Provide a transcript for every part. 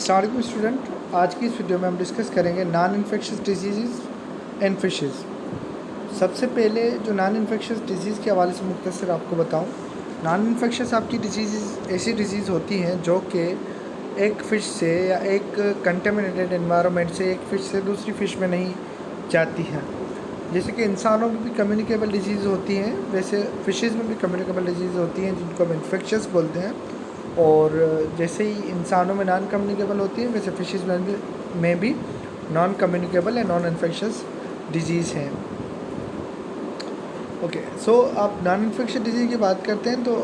अस्सलाम स्टूडेंट, आज की इस वीडियो में हम डिस्कस करेंगे non infectious disease and fishes. सबसे पहले जो नॉन इन्फेक्शियस डिजीज़ के हवाले से मुख्तसर आपको बताऊं, नॉन इन्फेक्शियस आपकी डिजीज़ ऐसी डिजीज़ होती हैं जो कि एक फ़िश से या एक कंटेमिनेटेड एनवायरनमेंट से एक फ़िश से दूसरी फ़िश में नहीं जाती हैं। जैसे कि इंसानों में भी कम्युनिकेबल डिजीज़ होती हैं, वैसे फ़िशेज़ में भी कम्युनिकेबल डिजीज़ होती हैं जिनको हम इन्फेक्शियस बोलते हैं। और जैसे ही इंसानों में नॉन कम्युनिकेबल होती है, वैसे फिशेज़ में भी नॉन कम्युनिकेबल या नॉन इन्फेक्शियस डिजीज़ हैं। ओके, सो आप नॉन इन्फेक्शियस डिजीज़ की बात करते हैं तो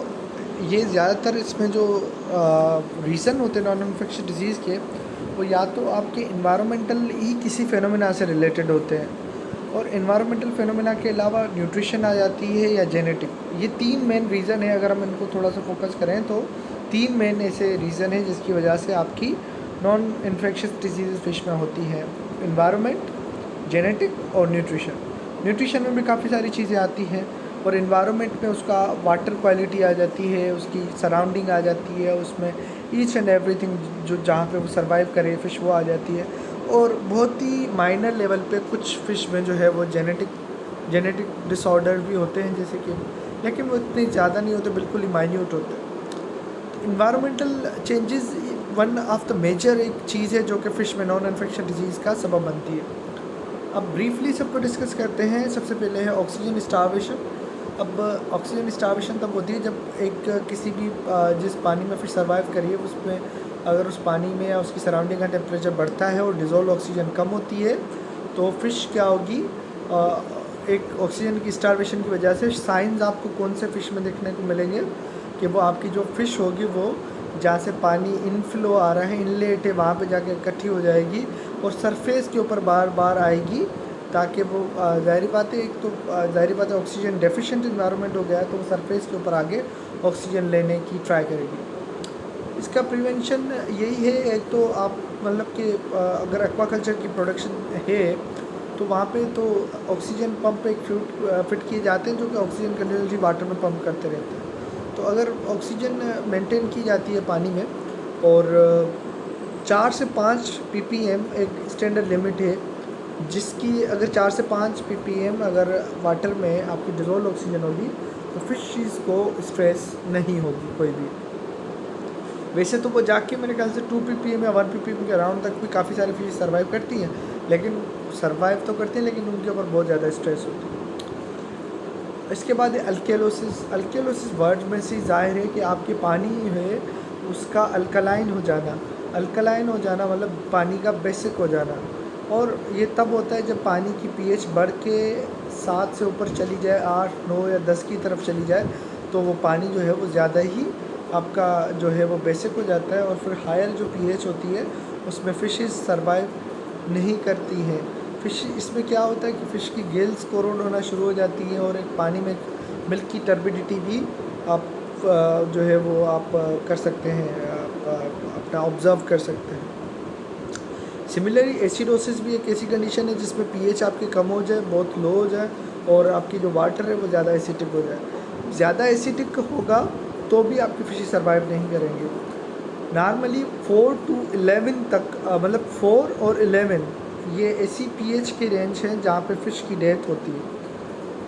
ये ज़्यादातर इसमें जो रीज़न होते हैं नॉन इन्फेक्शियस डिजीज़ के, वो या तो आपके इन्वायरमेंटल ही किसी फेनोमेना से रिलेटेड होते हैं, और इन्वायरमेंटल फेनोमेना के अलावा न्यूट्रिशन आ जाती है या जेनेटिक। ये तीन मेन रीज़न है। अगर हम इनको थोड़ा सा फोकस करें तो तीन मेन ऐसे रीज़न हैं जिसकी वजह से आपकी नॉन इन्फेक्शियस डिजीज़ फिश में होती हैं: इन्वायरमेंट, जेनेटिक और न्यूट्रिशन। न्यूट्रिशन में भी काफ़ी सारी चीज़ें आती हैं, और इन्वायरमेंट में उसका वाटर क्वालिटी आ जाती है, उसकी सराउंडिंग आ जाती है, उसमें ईच एंड एवरीथिंग जो जहाँ पे वो सर्वाइव करे फ़िश वो आ जाती है। और बहुत ही माइनर लेवल पे कुछ फ़िश में जो है वो जेनेटिक डिसऑर्डर भी होते हैं, जैसे कि, लेकिन वो इतने ज़्यादा नहीं होते, बिल्कुल ही माइन्यूट होते हैं। Environmental changes one of the major एक चीज़ है जो कि फ़िश में नॉन इन्फेक्शियस डिजीज़ का सबब बनती है। अब ब्रीफली सबको डिस्कस करते हैं। सबसे पहले है ऑक्सीजन स्टार्वेशन। अब ऑक्सीजन स्टार्वेशन तब होती है जब एक किसी भी जिस पानी में फ़िश सर्वाइव करी है उसमें अगर उस पानी में या उसकी सराउंडिंग का टेम्परेचर बढ़ता है और डिज़ोल्व ऑक्सीजन कम होती है, तो फ़िश क्या होगी, एक ऑक्सीजन की स्टार्वेशन की वजह से साइंस आपको कौन से फ़िश में देखने को मिलेंगे कि वो आपकी जो फ़िश होगी वो जहाँ से पानी इनफ्लो आ रहा है, इनलेट है, वहाँ पे जाके इकट्ठी हो जाएगी और सरफेस के ऊपर बार बार आएगी, ताकि वो ज़ाहिर बात है, एक तो ज़ाहिर बात है ऑक्सीजन डेफिशिएंट इन्वायरमेंट हो गया है, तो वो सरफेस के ऊपर आगे ऑक्सीजन लेने की ट्राई करेगी। इसका प्रिवेंशन यही है, एक तो आप मतलब कि अगर एक्वाकल्चर की प्रोडक्शन है तो वहाँ पे तो ऑक्सीजन पंप एक फिट किए जाते हैं जो कि ऑक्सीजन कंटिन्यूसली वाटर में पंप करते रहते हैं। तो अगर ऑक्सीजन मेंटेन की जाती है पानी में, और 4 से 5 ppm एक स्टैंडर्ड लिमिट है, जिसकी अगर 4 से 5 ppm अगर वाटर में आपकी डिज़ोल्व ऑक्सीजन होगी तो फिशेस को स्ट्रेस नहीं होगी कोई भी। वैसे तो वो जाके मेरे ख्याल से 2 ppm या 1 ppm के अराउंड तक भी काफ़ी सारी फिशेस सर्वाइव करती हैं, लेकिन सर्वाइव तो करती हैं लेकिन उनके ऊपर बहुत ज़्यादा स्ट्रेस होती है। इसके बाद है अल्केलोसिस। अल्केलोसिस वर्ड में से ज़ाहिर है कि आपके पानी है उसका अल्कलाइन हो जाना। अल्कलाइन हो जाना मतलब पानी का बेसिक हो जाना, और ये तब होता है जब पानी की pH बढ़ के 7 से ऊपर चली जाए, 8, 9 या 10 की तरफ चली जाए, तो वो पानी जो है वो ज़्यादा ही आपका जो है वो बेसिक हो जाता है, और फिर हायर जो pH होती है उसमें फ़िशेस सर्वाइव नहीं करती हैं। फ़िश इसमें क्या होता है कि फ़िश की गिल्स कोरोड होना शुरू हो जाती हैं, और एक पानी में मिल्क की टर्बिडिटी भी आप जो है वो आप कर सकते हैं, अपना ऑब्ज़र्व कर सकते हैं। सिमिलरली एसिडोसिस भी एक ऐसी कंडीशन है जिसमें pH आपकी कम हो जाए, बहुत लो हो जाए, और आपकी जो वाटर है वो ज़्यादा एसिडिक हो जाए। ज़्यादा एसिडिक होगा तो भी आपकी फिशेस सर्वाइव नहीं करेंगे। नॉर्मली 4 to 11 तक मतलब 4 और 11 ये ऐसी pH की रेंज है जहाँ पे फ़िश की डेथ होती है,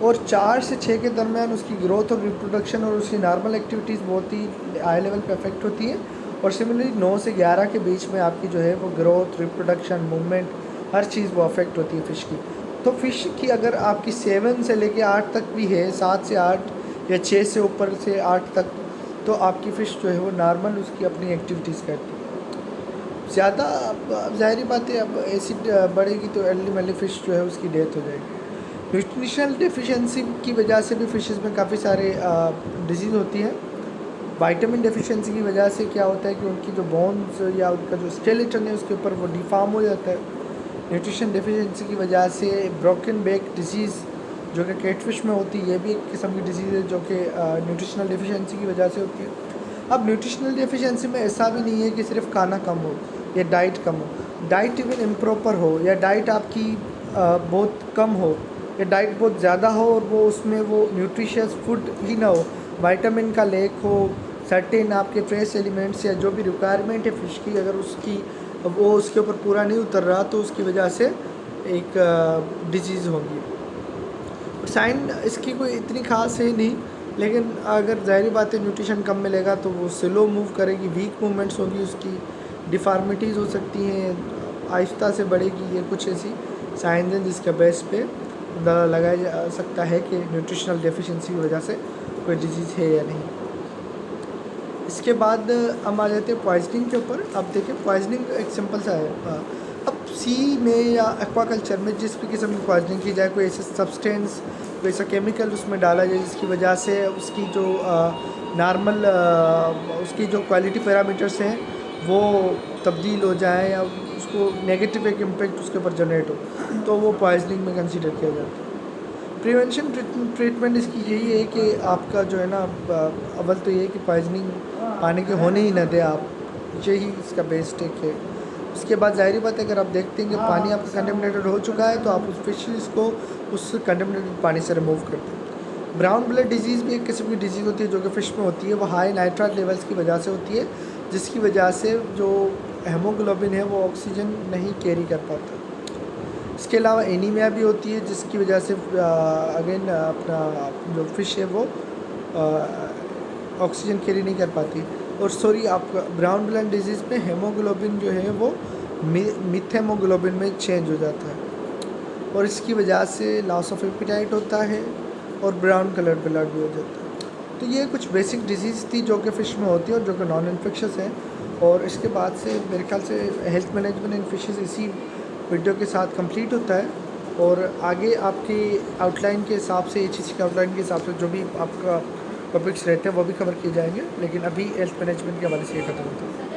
और 4 से 6 के दरमियान उसकी ग्रोथ और रिप्रोडक्शन और उसकी नॉर्मल एक्टिविटीज़ बहुत ही हाई लेवल पे अफेक्ट होती हैं। और सिमिलरली 9 से 11 के बीच में आपकी जो है वो ग्रोथ, रिप्रोडक्शन, मूवमेंट, हर चीज़ वो अफेक्ट होती है फ़िश की। तो फ़िश की अगर आपकी 7 से लेके 8 तक भी है, 7 से 8 या 6 से ऊपर से 8 तक, तो आपकी फ़िश जो है वो नॉर्मल उसकी अपनी एक्टिविटीज़ करती है। ज़्यादा ज़ाहिर बात है, अब एसिड बढ़ेगी तो अर्ली फ़िश जो है उसकी डेथ हो जाएगी। न्यूट्रिशनल डेफिशिएंसी की वजह से भी फ़िशेस में काफ़ी सारे डिजीज़ होती हैं। विटामिन डेफिशिएंसी की वजह से क्या होता है कि उनकी जो बोन्स या उनका जो स्केलेटन है उसके ऊपर वो डिफॉर्म हो जाता है। न्यूट्रिशन डेफिशिएंसी की वजह से ब्रोकन बैक डिजीज़ जो कि कैटफिश में होती है, ये भी एक किस्म की डिजीज़ है जो कि न्यूट्रिशनल डेफिशिएंसी की वजह से होती है। अब न्यूट्रिशनल डेफिशिएंसी में ऐसा भी नहीं है कि सिर्फ खाना कम हो या डाइट कम हो। डाइट इवन इम्प्रॉपर हो या डाइट आपकी बहुत कम हो या डाइट बहुत ज़्यादा हो और वो उसमें वो न्यूट्रिशियस फूड ही ना हो, विटामिन का लेक हो, सर्टेन आपके ट्रेस एलिमेंट्स या जो भी रिक्वायरमेंट है फ़िश की, अगर उसकी वो उसके ऊपर पूरा नहीं उतर रहा तो उसकी वजह से एक डिजीज़ होगी। साइन इसकी कोई इतनी ख़ास है नहीं, लेकिन अगर ज़ाहिर बात है न्यूट्रिशन कम मिलेगा तो वो स्लो मूव करेगी, वीक मूवमेंट्स होगी, उसकी डिफ़ॉर्मिटीज़ हो सकती हैं, आहिस्ता से बढ़ेगी। ये कुछ ऐसी साइंस हैं जिसके बेस पे अंदाज़ा लगाया जा सकता है कि न्यूट्रिशनल डेफिशिएंसी की वजह से कोई डिजीज़ है या नहीं। इसके बाद हम आ जाते हैं पॉइजनिंग के ऊपर। अब देखिए पॉइजनिंग एक सिंपल सा है। अब सी में या एक्वाकल्चर में जिस भी किस्म की पॉइजनिंग की जाए, कोई ऐसा सब्सटेंस, कोई ऐसा केमिकल उसमें डाला जाए जिसकी वजह से उसकी जो नॉर्मल उसकी जो क्वालिटी पैरामीटर्स हैं वो तब्दील हो जाए या उसको नेगेटिव एक इम्पेक्ट उसके ऊपर जनरेट हो, तो वो पॉइजनिंग में कंसीडर किया जाता है। प्रिवेंशन ट्रीटमेंट इसकी यही है कि आपका जो है ना, अव्वल तो ये है कि पॉइजनिंग पानी के होने ही न दे आप, यही इसका बेस टेक है। उसके बाद ज़ाहिर बात है अगर आप देखते हैं कि पानी आपका कंटेमिनेटेड हो चुका है तो आप उस फिशेज़ को उस कंटेमिनेटेड पानी से रिमूव कर दें। ब्राउन ब्लड डिजीज़ भी एक किस्म की डिजीज़ होती है जो कि फ़िश में होती है। वो हाई नाइट्राइट लेवल्स की वजह से होती है, जिसकी वजह से जो हेमोग्लोबिन है वो ऑक्सीजन नहीं कैरी कर पाता। इसके अलावा एनीमिया भी होती है जिसकी वजह से अगेन अपना जो फ़िश है वो ऑक्सीजन कैरी नहीं कर पाती। और सॉरी, आपका ब्राउन ब्लड डिजीज़ में हेमोग्लोबिन जो है वो मिथेमोग्लोबिन में चेंज हो जाता है और इसकी वजह से लॉस ऑफ एपिटाइट होता है और ब्राउन कलर ब्लड भी हो जाता है। तो ये कुछ बेसिक डिजीज़ थी जो कि फ़िश में होती है और जो कि नॉन इन्फेक्शस हैं। और इसके बाद से मेरे ख्याल से हेल्थ मैनेजमेंट इन फिशेज़ इसी वीडियो के साथ कंप्लीट होता है। और आगे आपकी आउटलाइन के हिसाब से, HEC के आउटलाइन के हिसाब से जो भी आपका टॉपिक्स रहते हैं वो भी कवर किए जाएंगे, लेकिन अभी हेल्थ मैनेजमेंट के हवाले से ये खत्म होता है।